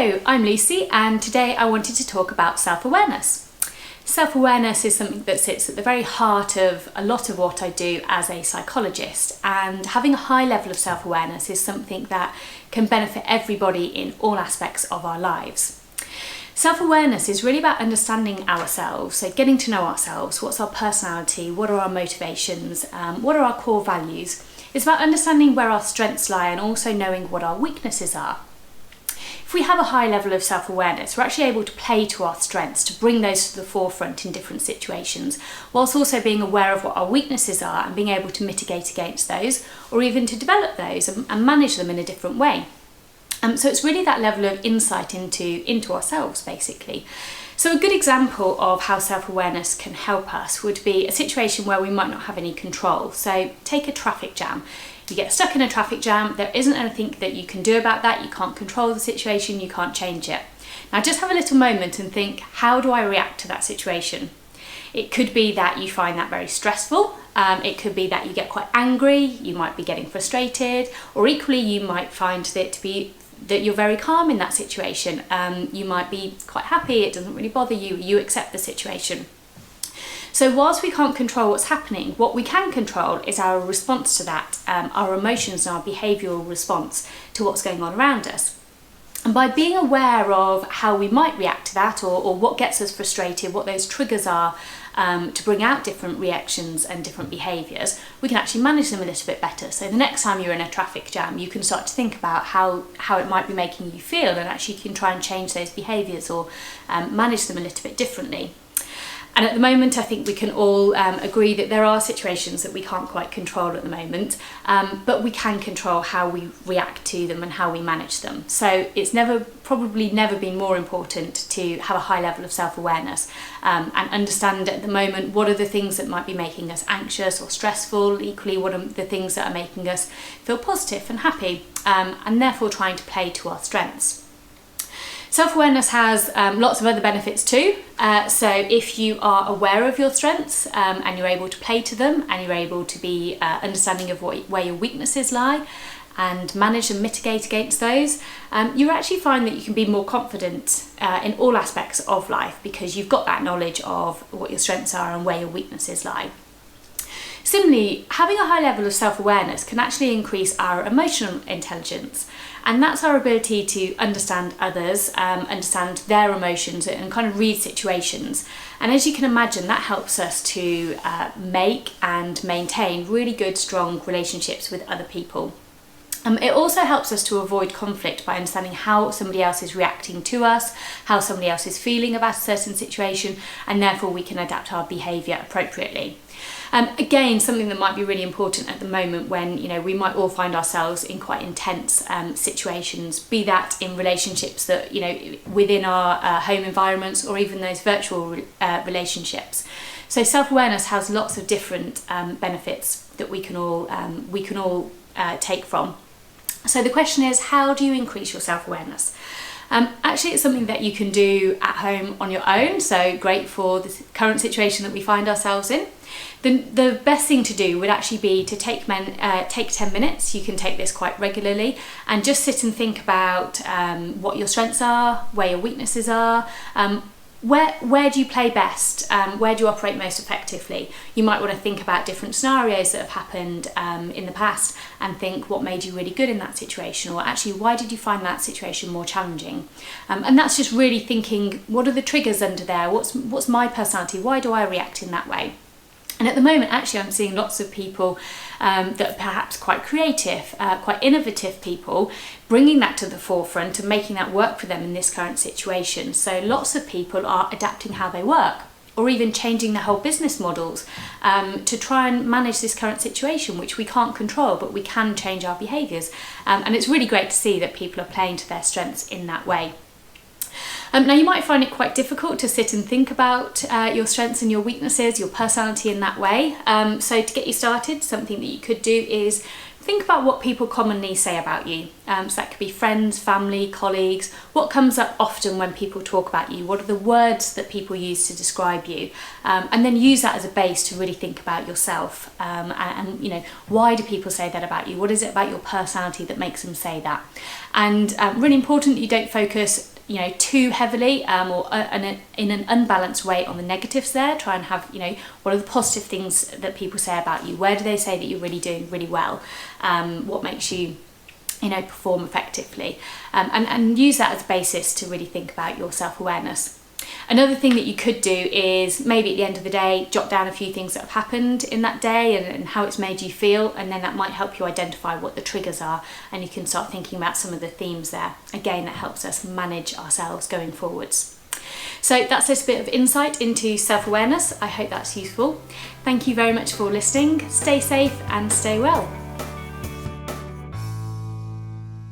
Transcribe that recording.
Hello, I'm Lucy, and today I wanted to talk about self-awareness. Self-awareness is something that sits at the very heart of a lot of what I do as a psychologist, and having a high level of self-awareness is something that can benefit everybody in all aspects of our lives. Self-awareness is really about understanding ourselves, so getting to know ourselves, what's our personality, what are our motivations, what are our core values. It's about understanding where our strengths lie and also knowing what our weaknesses are. If we have a high level of self-awareness, we're actually able to play to our strengths, to bring those to the forefront in different situations, whilst also being aware of what our weaknesses are and being able to mitigate against those, or even to develop those and manage them in a different way. So it's really that level of insight into ourselves, basically. So a good example of how self-awareness can help us would be a situation where we might not have any control. So take a traffic jam. You get stuck in a traffic jam, there isn't anything that you can do about that, you can't control the situation, you can't change it. Now just have a little moment and think, how do I react to that situation? It could be that you find that very stressful, it could be that you get quite angry, you might be getting frustrated, or equally you might find that you're very calm in that situation. You might be quite happy, it doesn't really bother you, you accept the situation. So whilst we can't control what's happening, what we can control is our response to that, our emotions and our behavioural response to what's going on around us. And by being aware of how we might react to that, or what gets us frustrated, what those triggers are to bring out different reactions and different behaviours, we can actually manage them a little bit better. So the next time you're in a traffic jam, you can start to think about how it might be making you feel, and actually you can try and change those behaviours or manage them a little bit differently. And at the moment, I think we can all agree that there are situations that we can't quite control at the moment, but we can control how we react to them and how we manage them. So it's probably never been more important to have a high level of self-awareness and understand at the moment what are the things that might be making us anxious or stressful, equally what are the things that are making us feel positive and happy, and therefore trying to play to our strengths. Self-awareness has lots of other benefits too. So if you are aware of your strengths and you're able to play to them, and you're able to be understanding of where your weaknesses lie and manage and mitigate against those, you actually find that you can be more confident in all aspects of life because you've got that knowledge of what your strengths are and where your weaknesses lie. Similarly, having a high level of self-awareness can actually increase our emotional intelligence, and that's our ability to understand others, understand their emotions and kind of read situations. And as you can imagine, that helps us to make and maintain really good, strong relationships with other people. It also helps us to avoid conflict by understanding how somebody else is reacting to us, how somebody else is feeling about a certain situation, and therefore we can adapt our behaviour appropriately. Again, something that might be really important at the moment when we might all find ourselves in quite intense situations, be that in relationships that within our home environments or even those virtual relationships. So self-awareness has lots of different benefits that we can all take from. So the question is, how do you increase your self-awareness? Actually, it's something that you can do at home on your own, so great for the current situation that we find ourselves in. The best thing to do would actually be to take 10 minutes, you can take this quite regularly, and just sit and think about what your strengths are, where your weaknesses are, where do you play best, where do you operate most effectively. You might want to think about different scenarios that have happened in the past and think what made you really good in that situation, or actually why did you find that situation more challenging. And that's just really thinking, what are the triggers under there, what's my personality, why do I react in that way. And at the moment, actually, I'm seeing lots of people that are perhaps quite creative, quite innovative people, bringing that to the forefront and making that work for them in this current situation. So lots of people are adapting how they work, or even changing their whole business models to try and manage this current situation, which we can't control, but we can change our behaviours. And it's really great to see that people are playing to their strengths in that way. Now you might find it quite difficult to sit and think about your strengths and your weaknesses, your personality in that way. So to get you started, something that you could do is think about what people commonly say about you. So that could be friends, family, colleagues. What comes up often when people talk about you? What are the words that people use to describe you? And then use that as a base to really think about yourself. And why do people say that about you? What is it about your personality that makes them say that? And really important that you don't focus too heavily in an unbalanced way on the negatives there. Try and have, what are the positive things that people say about you? Where do they say that you're really doing really well? What makes you, perform effectively? And use that as a basis to really think about your self-awareness. Another thing that you could do is maybe at the end of the day, jot down a few things that have happened in that day and how it's made you feel, and then that might help you identify what the triggers are, and you can start thinking about some of the themes there. Again, that helps us manage ourselves going forwards. So that's just a bit of insight into self-awareness. I hope that's useful. Thank you very much for listening. Stay safe and stay well.